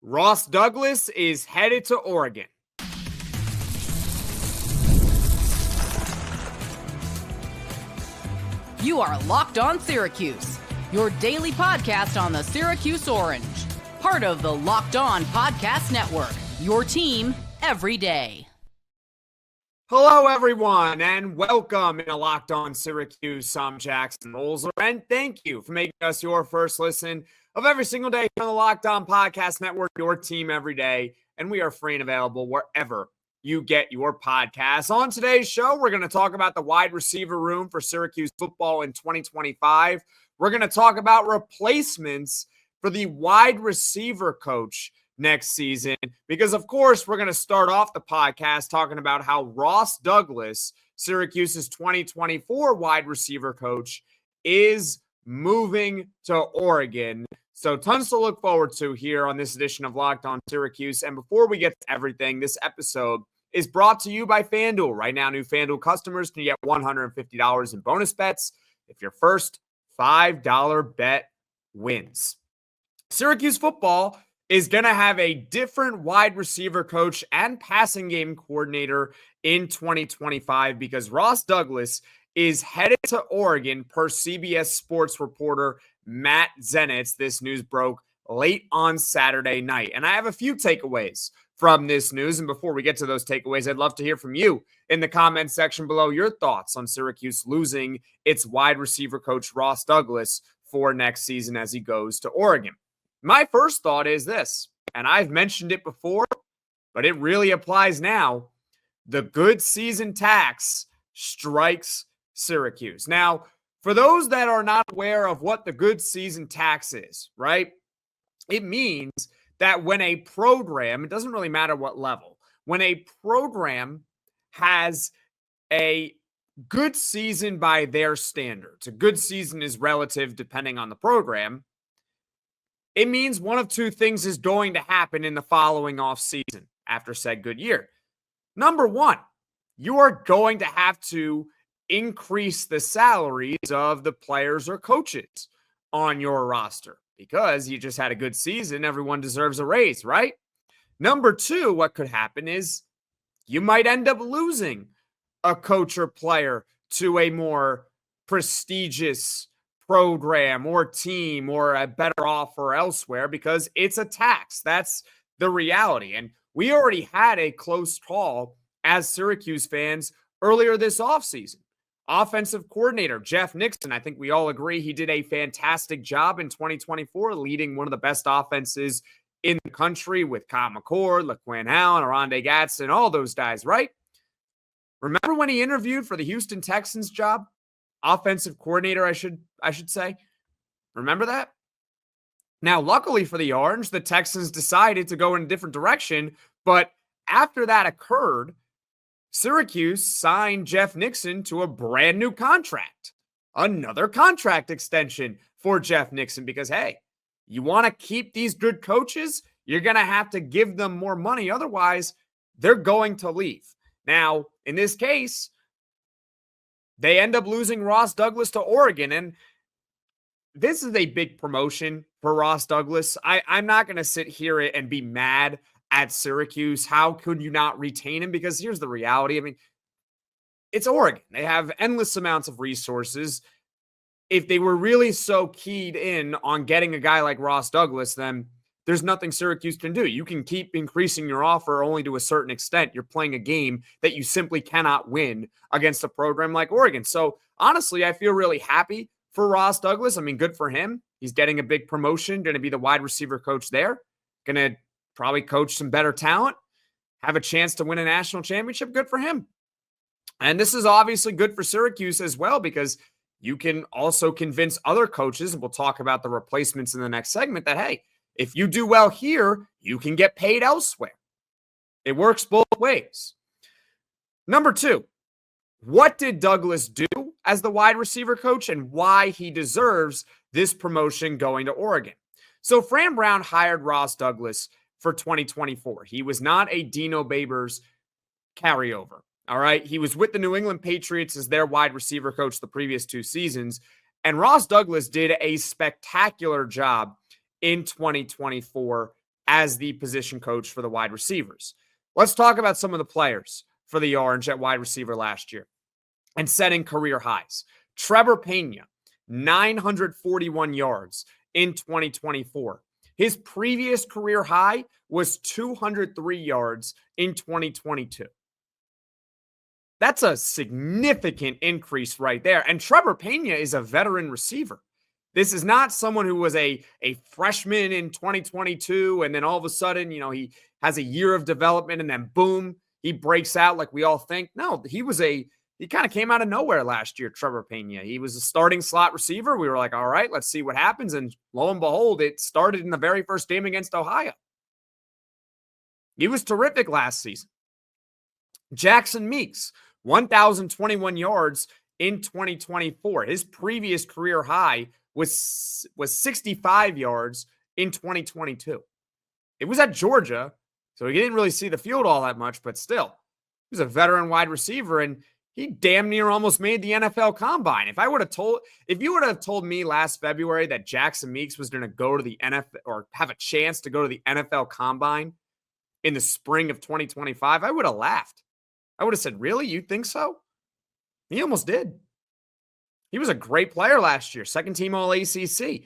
Ross Douglas is headed to Oregon. You are Locked On Syracuse, your daily podcast on the Syracuse Orange. Part of the Locked On Podcast Network, your team every day. Hello, everyone, and welcome to Locked On Syracuse. I'm Jackson Holzer, and thank you for making us your first listen of every single day on the Locked On Podcast Network, your team every day. And we are free and available wherever you get your podcasts. On today's show, we're going to talk about the wide receiver room for Syracuse football in 2025. We're going to talk about replacements for the wide receiver coach next season, because of course we're going to start off the podcast talking about how Ross Douglas, Syracuse's 2024 wide receiver coach, is moving to Oregon. So tons to look forward to here on this edition of Locked On Syracuse. And before we get to everything, this episode is brought to you by FanDuel. Right now, new FanDuel customers can get $150 in bonus bets if your first $5 bet wins. Syracuse football is going to have a different wide receiver coach and passing game coordinator in 2025 because Ross Douglas is headed to Oregon per CBS Sports reporter Matt Zenitz. This news broke late on Saturday night. And I have a few takeaways from this news. And before we get to those takeaways, I'd love to hear from you in the comments section below your thoughts on Syracuse losing its wide receiver coach Ross Douglas for next season as he goes to Oregon. My first thought is this, and I've mentioned it before, but it really applies now. The good season tax strikes Syracuse. Now, for those that are not aware of what the good season tax is, right? It means that when a program, it doesn't really matter what level, when a program has a good season by their standards, a good season is relative depending on the program, it means one of two things is going to happen in the following offseason after said good year. Number one, you are going to have to increase the salaries of the players or coaches on your roster because you just had a good season. Everyone deserves a raise, right? Number two, what could happen is you might end up losing a coach or player to a more prestigious program or team or a better offer elsewhere because it's a tax. That's the reality. And we already had a close call as Syracuse fans earlier this offseason. Offensive coordinator Jeff Nixon, I think we all agree he did a fantastic job in 2024, leading one of the best offenses in the country with Kyle McCord, LaQuinn Allen, Oronde Gadsden, all those guys, right? Remember when he interviewed for the Houston Texans job? Offensive coordinator, I should say. Remember that? Now, luckily for the Orange, the Texans decided to go in a different direction, but after that occurred, Syracuse signed Jeff Nixon to a brand new contract. Another contract extension for Jeff Nixon because, hey, you want to keep these good coaches, you're going to have to give them more money. Otherwise, they're going to leave. Now, in this case, they end up losing Ross Douglas to Oregon, and this is a big promotion for Ross Douglas. I'm not going to sit here and be mad at Syracuse. How could you not retain him? Because here's the reality. I mean, it's Oregon. They have endless amounts of resources. If they were really so keyed in on getting a guy like Ross Douglas, then there's nothing Syracuse can do. You can keep increasing your offer only to a certain extent. You're playing a game that you simply cannot win against a program like Oregon. So honestly, I feel really happy for Ross Douglas. I mean, good for him. He's getting a big promotion, going to be the wide receiver coach there, going to probably coach some better talent, have a chance to win a national championship. Good for him. And this is obviously good for Syracuse as well because you can also convince other coaches, and we'll talk about the replacements in the next segment, that, hey, if you do well here, you can get paid elsewhere. It works both ways. Number two, what did Douglas do as the wide receiver coach and why he deserves this promotion going to Oregon? So Fran Brown hired Ross Douglas for 2024. He was not a Dino Babers carryover. All right. He was with the New England Patriots as their wide receiver coach the previous two seasons. And Ross Douglas did a spectacular job in 2024 as the position coach for the wide receivers. Let's talk about some of the players for the Orange at wide receiver last year and setting career highs. Trebor Pena, 941 yards in 2024. His previous career high was 203 yards in 2022. That's a significant increase right there. And Trebor Pena is a veteran receiver. This is not someone who was a freshman in 2022 and then all of a sudden, he has a year of development and then boom, he breaks out like we all think. No, he kind of came out of nowhere last year, Trebor Pena. He was a starting slot receiver. We were like, all right, let's see what happens. And lo and behold, it started in the very first game against Ohio. He was terrific last season. Jackson Meeks, 1,021 yards in 2024. His previous career high was 65 yards in 2022. It was at Georgia, so he didn't really see the field all that much, but still, he was a veteran wide receiver, and he damn near almost made the NFL Combine. If you would have told me last February that Jackson Meeks was going to go to the NFL or have a chance to go to the NFL Combine in the spring of 2025, I would have laughed. I would have said, really? You think so? He almost did. He was a great player last year, second team All-ACC.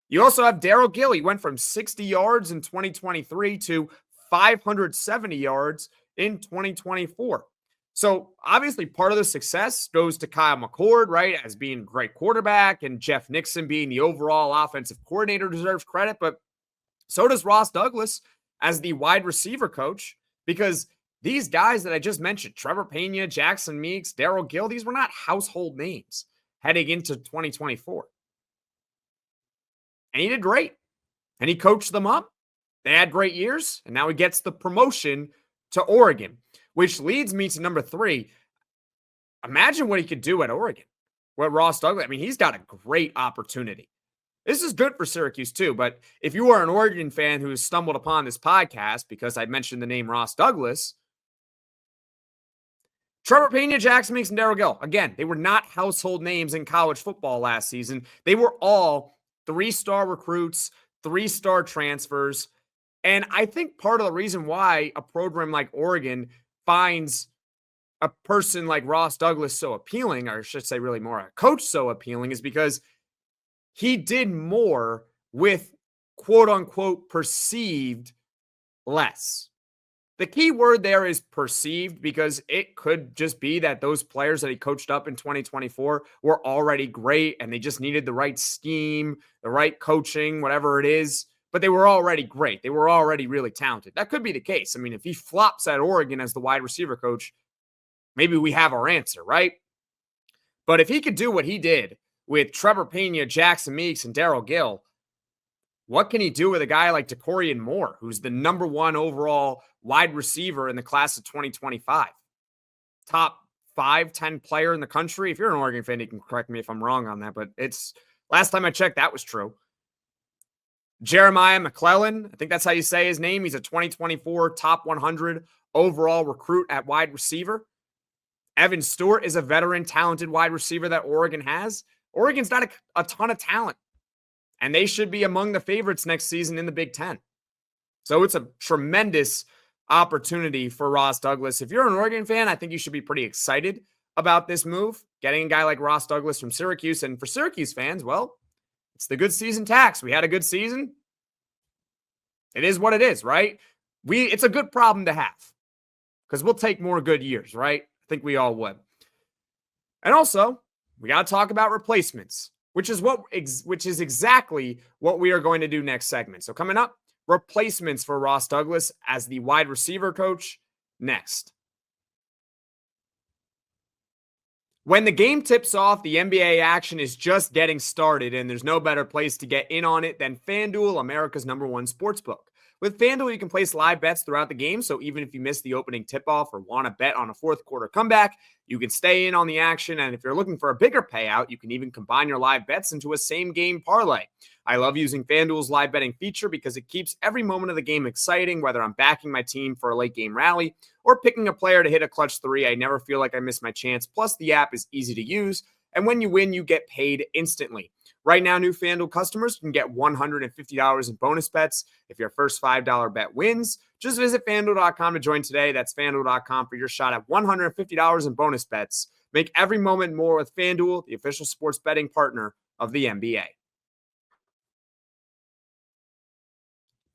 You also have Darrell Gill. He went from 60 yards in 2023 to 570 yards in 2024. So obviously part of the success goes to Kyle McCord, right, as being a great quarterback, and Jeff Nixon being the overall offensive coordinator deserves credit, but so does Ross Douglas as the wide receiver coach, because these guys that I just mentioned, Trebor Pena, Jackson Meeks, Darrell Gill, these were not household names heading into 2024. And he did great. And he coached them up. They had great years. And now he gets the promotion to Oregon, which leads me to number 3. Imagine what he could do at Oregon with Ross Douglas. He's got a great opportunity. This is good for Syracuse too, but if you are an Oregon fan who has stumbled upon this podcast because I mentioned the name Ross Douglas, Trebor Pena, Jackson Meeks, and Darrell Gill, again, they were not household names in college football last season. They were all 3-star recruits, 3-star transfers, and I think part of the reason why a program like Oregon finds a person like Ross Douglas so appealing, or I should say really more a coach so appealing, is because he did more with quote-unquote perceived less. The key word there is perceived, because it could just be that those players that he coached up in 2024 were already great and they just needed the right scheme, the right coaching, whatever it is, but they were already great. They were already really talented. That could be the case. If he flops at Oregon as the wide receiver coach, maybe we have our answer, right? But if he could do what he did with Trebor Pena, Jackson Meeks, and Darrell Gill, what can he do with a guy like DeCorian Moore, who's the number 1 overall wide receiver in the class of 2025? Top 5-10 player in the country. If you're an Oregon fan, you can correct me if I'm wrong on that, but last time I checked, that was true. Jeremiah McClellan, I think that's how you say his name. He's a 2024 top 100 overall recruit at wide receiver. Evan Stewart is a veteran, talented wide receiver that Oregon has. Oregon's got a ton of talent, and they should be among the favorites next season in the Big Ten. So it's a tremendous opportunity for Ross Douglas. If you're an Oregon fan, I think you should be pretty excited about this move, getting a guy like Ross Douglas from Syracuse. And for Syracuse fans, well, it's the good season tax. We had a good season. It is what it is, right? It's a good problem to have, because we'll take more good years, right? I think we all would. And also, we got to talk about replacements, which is exactly what we are going to do next segment. So coming up, replacements for Ross Douglas as the wide receiver coach next. When the game tips off, the NBA action is just getting started, and there's no better place to get in on it than FanDuel, America's #1 sportsbook. With FanDuel, you can place live bets throughout the game, so even if you miss the opening tip-off or want to bet on a fourth quarter comeback, you can stay in on the action, and if you're looking for a bigger payout, you can even combine your live bets into a same-game parlay. I love using FanDuel's live betting feature because it keeps every moment of the game exciting, whether I'm backing my team for a late-game rally or picking a player to hit a clutch 3. I never feel like I miss my chance, plus the app is easy to use, and when you win, you get paid instantly. Right now, new FanDuel customers can get $150 in bonus bets if your first $5 bet wins. Just visit FanDuel.com to join today. That's FanDuel.com for your shot at $150 in bonus bets. Make every moment more with FanDuel, the official sports betting partner of the NBA.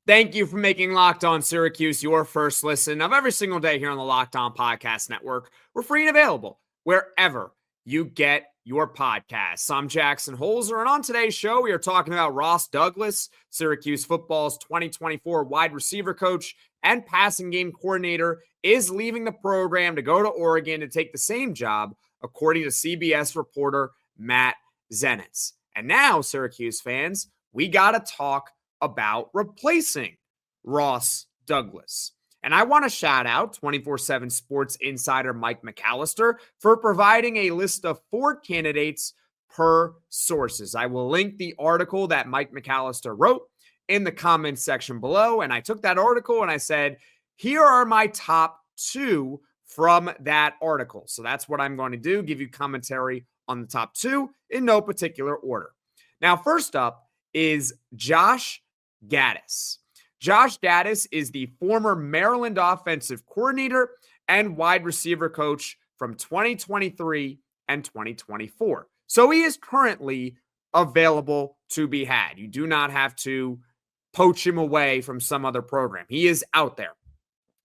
Thank you for making Locked On Syracuse your first listen of every single day here on the Locked On Podcast Network. We're free and available wherever you get your podcasts. I'm Jackson Holzer, and on today's show, we are talking about Ross Douglas, Syracuse football's 2024 wide receiver coach and passing game coordinator, is leaving the program to go to Oregon to take the same job, according to CBS reporter Matt Zenitz. And now, Syracuse fans, we got to talk about replacing Ross Douglas. And I want to shout out 24/7 Sports Insider Mike McAllister for providing a list of 4 candidates per sources. I will link the article that Mike McAllister wrote in the comments section below. And I took that article and I said, here are my top 2 from that article. So that's what I'm going to do, give you commentary on the top 2 in no particular order. Now, first up is Josh Gattis. Josh Gattis is the former Maryland offensive coordinator and wide receiver coach from 2023 and 2024. So he is currently available to be had. You do not have to poach him away from some other program. He is out there.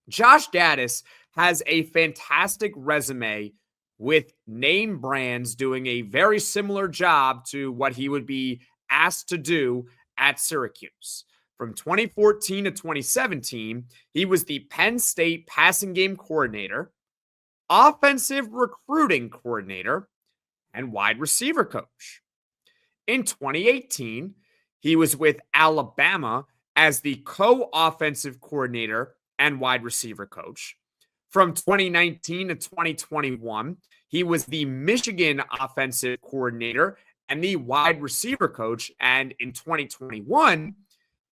Josh Gattis has a fantastic resume with name brands doing a very similar job to what he would be asked to do at Syracuse. From 2014 to 2017, he was the Penn State passing game coordinator, offensive recruiting coordinator, and wide receiver coach. In 2018, he was with Alabama as the co-offensive coordinator and wide receiver coach. From 2019 to 2021, he was the Michigan offensive coordinator and the wide receiver coach. And in 2021,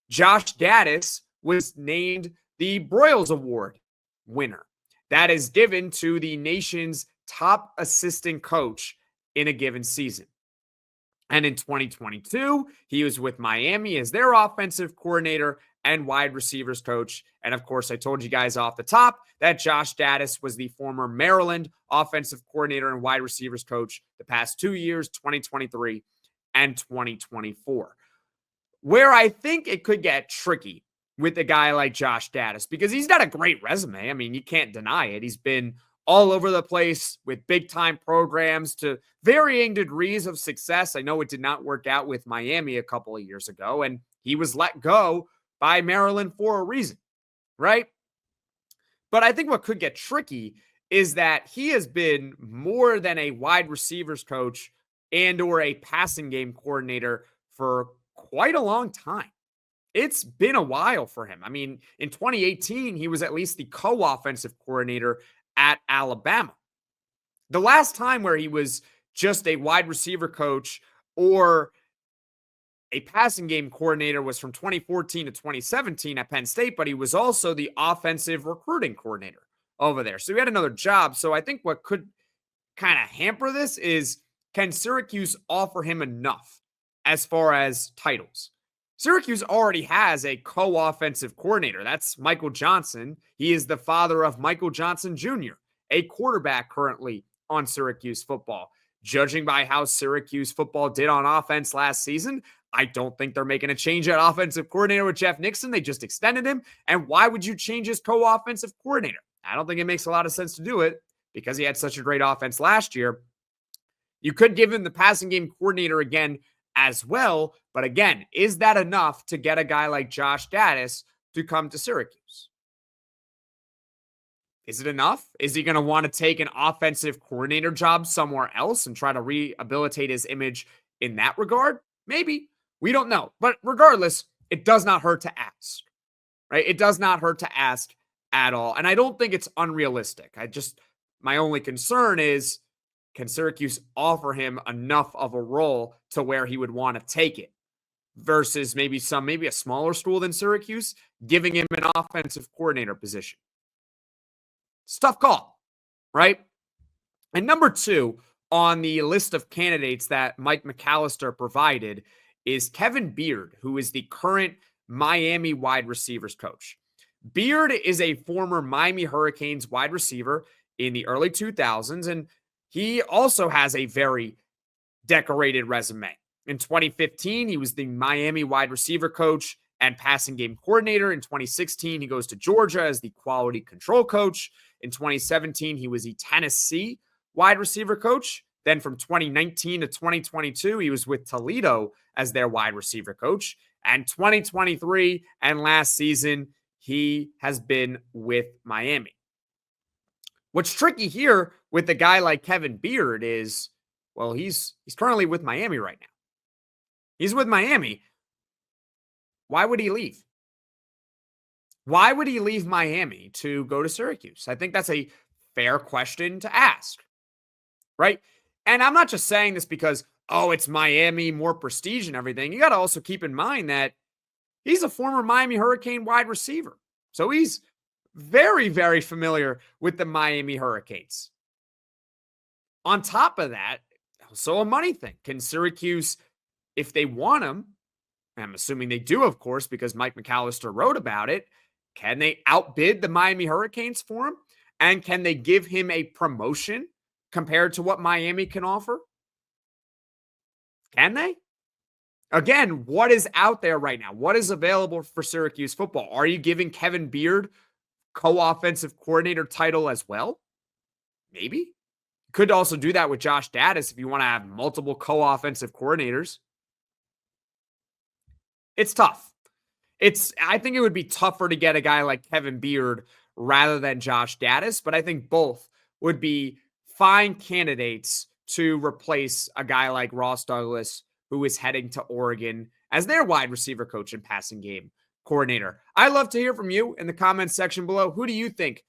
Josh Gattis was named the Broyles Award winner. That is given to the nation's top assistant coach in a given season. And in 2022, he was with Miami as their offensive coordinator and wide receivers coach. And of course, I told you guys off the top that Josh Gattis was the former Maryland offensive coordinator and wide receivers coach the past 2 years, 2023 and 2024. Where I think it could get tricky with a guy like Josh Gattis, because he's got a great resume. I mean, you can't deny it. He's been all over the place with big-time programs to varying degrees of success. I know it did not work out with Miami a couple of years ago, and he was let go by Maryland for a reason, right? But I think what could get tricky is that he has been more than a wide receivers coach and or a passing game coordinator for quite a long time. It's been a while for him. I mean, in 2018, he was at least the co-offensive coordinator at Alabama. The last time where he was just a wide receiver coach or a passing game coordinator was from 2014 to 2017 at Penn State, but he was also the offensive recruiting coordinator over there. So he had another job. So I think what could kind of hamper this is, can Syracuse offer him enough as far as titles? Syracuse already has a co-offensive coordinator. That's Michael Johnson. He is the father of Michael Johnson Jr., a quarterback currently on Syracuse football. Judging by how Syracuse football did on offense last season, I don't think they're making a change at offensive coordinator with Jeff Nixon. They just extended him. And why would you change his co-offensive coordinator? I don't think it makes a lot of sense to do it because he had such a great offense last year. You could give him the passing game coordinator again as well. But again, is that enough to get a guy like Josh Gattis to come to Syracuse? Is it enough? Is he going to want to take an offensive coordinator job somewhere else and try to rehabilitate his image in that regard? Maybe. We don't know. But regardless, it does not hurt to ask, right? It does not hurt to ask at all. And I don't think it's unrealistic. My only concern is, can Syracuse offer him enough of a role to where he would want to take it versus maybe a smaller school than Syracuse giving him an offensive coordinator position? It's a tough call, right? And number 2 on the list of candidates that Mike McAllister provided is Kevin Beard, who is the current Miami wide receivers coach. Beard is a former Miami Hurricanes wide receiver in the early 2000s, and he also has a very decorated resume. In 2015, he was the Miami wide receiver coach and passing game coordinator. In 2016, he goes to Georgia as the quality control coach. In 2017, he was the Tennessee wide receiver coach. Then from 2019 to 2022, he was with Toledo as their wide receiver coach. And 2023 and last season, he has been with Miami. What's tricky here with a guy like Kevin Beard is, well, he's currently with Miami right now. He's with Miami. Why would he leave? Why would he leave Miami to go to Syracuse? I think that's a fair question to ask, right? And I'm not just saying this because, oh, it's Miami, more prestige and everything. You got to also keep in mind that he's a former Miami Hurricane wide receiver. So he's very, very familiar with the Miami Hurricanes. On top of that, also a money thing. Can Syracuse, if they want him, I'm assuming they do, of course, because Mike McAllister wrote about it, can they outbid the Miami Hurricanes for him? And can they give him a promotion compared to what Miami can offer? Can they? Again, what is out there right now? What is available for Syracuse football? Are you giving Kevin Beard co-offensive coordinator title as well? Maybe. You could also do that with Josh Gattis if you want to have multiple co-offensive coordinators. It's tough. I think it would be tougher to get a guy like Kevin Beard rather than Josh Gattis, but I think both would be fine candidates to replace a guy like Ross Douglas, who is heading to Oregon as their wide receiver coach and passing game coordinator. I'd love to hear from you in the comments section below. Who do you think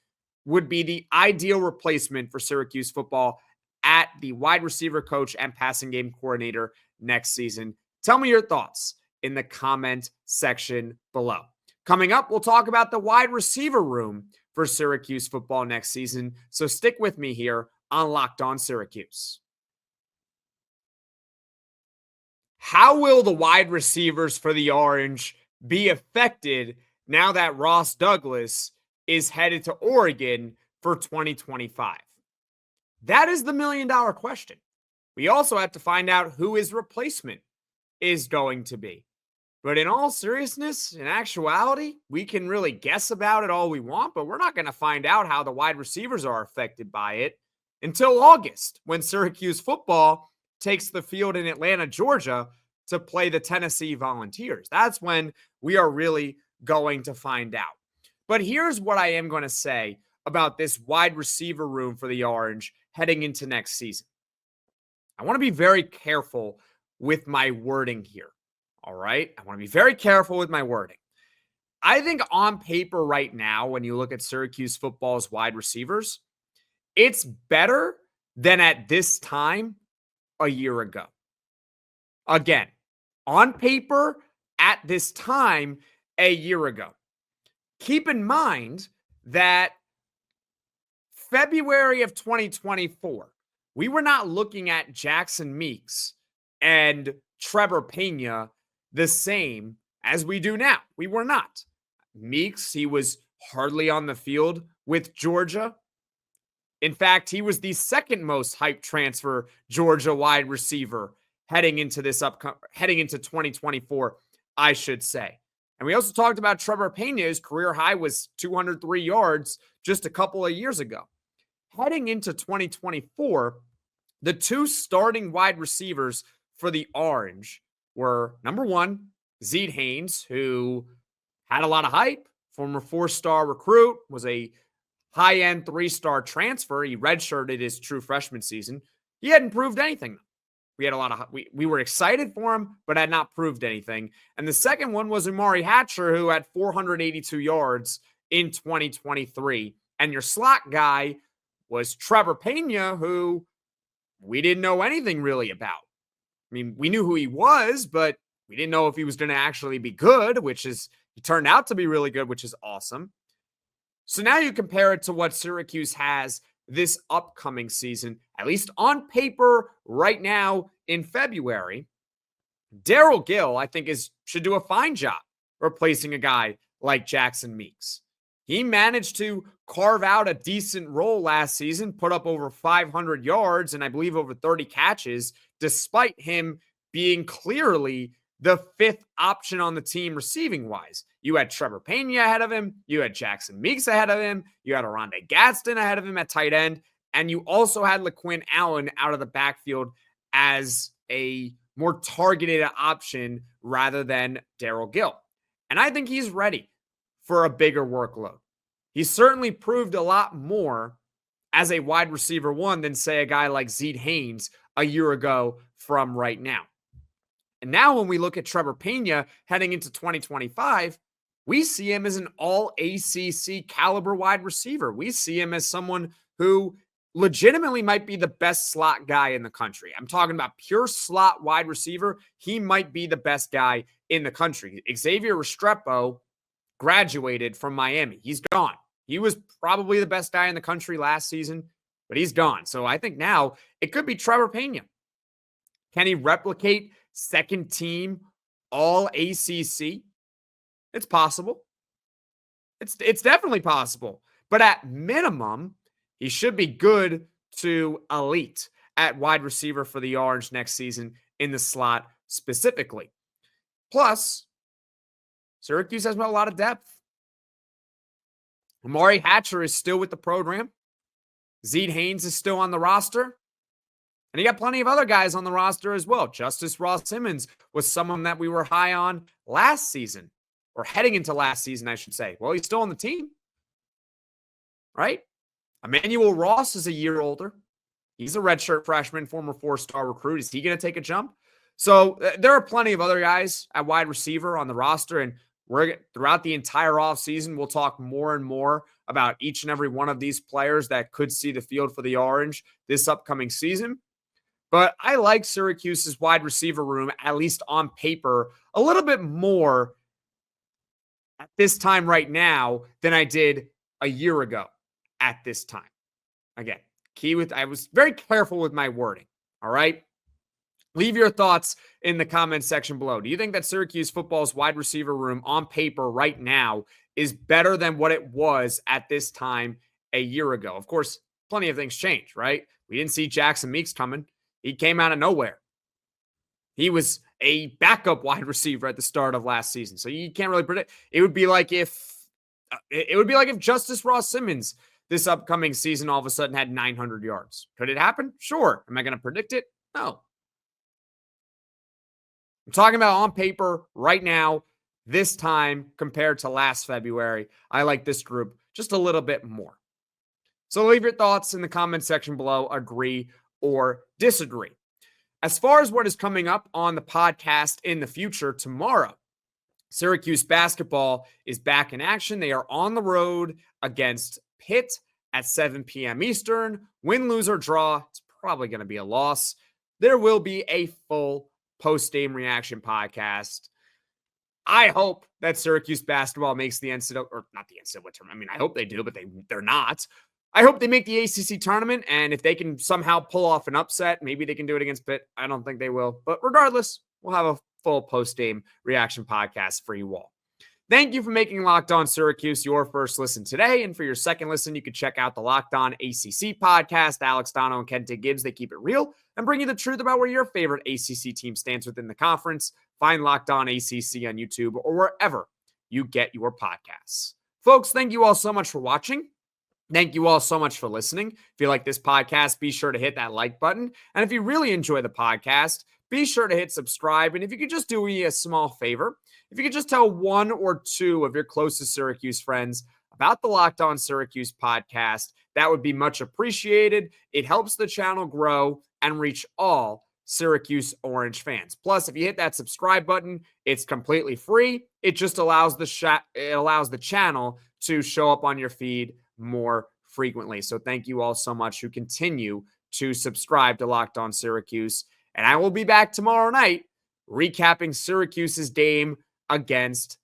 would be the ideal replacement for Syracuse football at the wide receiver coach and passing game coordinator next season? Tell me your thoughts in the comment section below. Coming up, we'll talk about the wide receiver room for Syracuse football next season. So stick with me here on Locked On Syracuse. How will the wide receivers for the Orange be affected now that Ross Douglas is headed to Oregon for 2025? That is the million-dollar question. We also have to find out who his replacement is going to be. But in all seriousness, in actuality, we can really guess about it all we want, but we're not going to find out how the wide receivers are affected by it until August, when Syracuse football takes the field in Atlanta, Georgia, to play the Tennessee Volunteers. That's when we are really going to find out. But here's what I am going to say about this wide receiver room for the Orange heading into next season. I want to be very careful with my wording here. All right? I want to be very careful with my wording. I think on paper right now, when you look at Syracuse football's wide receivers, it's better than at this time a year ago. Again, on paper at this time a year ago. Keep in mind that February of 2024, we were not looking at Jackson Meeks and Trebor Pena the same as we do now. We were not. Meeks, he was hardly on the field with Georgia. In fact, he was the second most hyped transfer Georgia wide receiver heading into 2024, I should say. And we also talked about Trebor Pena. His career high was 203 yards just a couple of years ago. Heading into 2024, the two starting wide receivers for the Orange were, number one, Zed Haynes, who had a lot of hype, former 4-star recruit, was a high-end 3-star transfer. He redshirted his true freshman season. He hadn't proved anything. We were excited for him, but had not proved anything. And the second one was Umari Hatcher, who had 482 yards in 2023. And your slot guy was Trebor Pena, who we didn't know anything really about. I mean, we knew who he was, but we didn't know if he was going to actually be good, he turned out to be really good, which is awesome. So now you compare it to what Syracuse has this upcoming season, at least on paper right now in February, Darrell Gill, I think, should do a fine job replacing a guy like Jackson Meeks. He managed to carve out a decent role last season, put up over 500 yards and I believe over 30 catches, despite him being clearly the fifth option on the team receiving wise. You had Trebor Pena ahead of him. You had Jackson Meeks ahead of him. You had Oronde Gadsden ahead of him at tight end. And you also had LaQuinn Allen out of the backfield as a more targeted option rather than Darrell Gill. And I think he's ready for a bigger workload. He certainly proved a lot more as a wide receiver one than, say, a guy like Zenitz a year ago from right now. And now when we look at Trebor Pena heading into 2025, we see him as an all-ACC caliber wide receiver. We see him as someone who legitimately might be the best slot guy in the country. I'm talking about pure slot wide receiver. He might be the best guy in the country. Xavier Restrepo graduated from Miami. He's gone. He was probably the best guy in the country last season, but he's gone. So I think now it could be Trebor Pena. Can he replicate second team all ACC? It's possible. It's definitely possible. But at minimum, he should be good to elite at wide receiver for the Orange next season in the slot specifically. Plus, Syracuse has a lot of depth. Amari Hatcher is still with the program. Zeed Haynes is still on the roster. And you got plenty of other guys on the roster as well. Justice Ross Simmons was someone that we were high on last season, or heading into last season, I should say. Well, he's still on the team, right? Emmanuel Ross is a year older. He's a redshirt freshman, former four-star recruit. Is he going to take a jump? So there are plenty of other guys at wide receiver on the roster, and throughout the entire offseason, we'll talk more and more about each and every one of these players that could see the field for the Orange this upcoming season. But I like Syracuse's wide receiver room, at least on paper, a little bit more at this time right now than I did a year ago at this time. Again, I was very careful with my wording, all right? Leave your thoughts in the comments section below. Do you think that Syracuse football's wide receiver room on paper right now is better than what it was at this time a year ago? Of course, plenty of things change, right? We didn't see Jackson Meeks coming. He came out of nowhere. He was a backup wide receiver at the start of last season. So you can't really predict. It would be like if Justice Ross Simmons this upcoming season all of a sudden had 900 yards. Could it happen? Sure. Am I going to predict it? No. I'm talking about on paper right now, this time compared to last February. I like this group just a little bit more. So leave your thoughts in the comment section below. Agree or disagree. As far as what is coming up on the podcast in the future, tomorrow, Syracuse basketball is back in action. They are on the road against Pitt at 7 p.m. Eastern. Win, lose, or draw, it's probably going to be a loss. There will be a full post-game reaction podcast. I hope that Syracuse basketball makes the NCAA, or not the NCAA tournament. I mean, I hope they do, but they're not. I hope they make the ACC tournament, and if they can somehow pull off an upset, maybe they can do it against Pitt. I don't think they will. But regardless, we'll have a full post-game reaction podcast for you all. Thank you for making Locked On Syracuse your first listen today. And for your second listen, you can check out the Locked On ACC podcast. Alex Dono and Kente Gibbs, they keep it real and bring you the truth about where your favorite ACC team stands within the conference. Find Locked On ACC on YouTube or wherever you get your podcasts. Folks, thank you all so much for watching. Thank you all so much for listening. If you like this podcast, be sure to hit that like button. And if you really enjoy the podcast, be sure to hit subscribe. And if you could just do me a small favor, if you could just tell one or two of your closest Syracuse friends about the Locked On Syracuse podcast, that would be much appreciated. It helps the channel grow and reach all Syracuse Orange fans. Plus, if you hit that subscribe button, it's completely free. It just allows the channel to show up on your feed more frequently. So thank you all so much who continue to subscribe to Locked On Syracuse. And I will be back tomorrow night recapping Syracuse's game against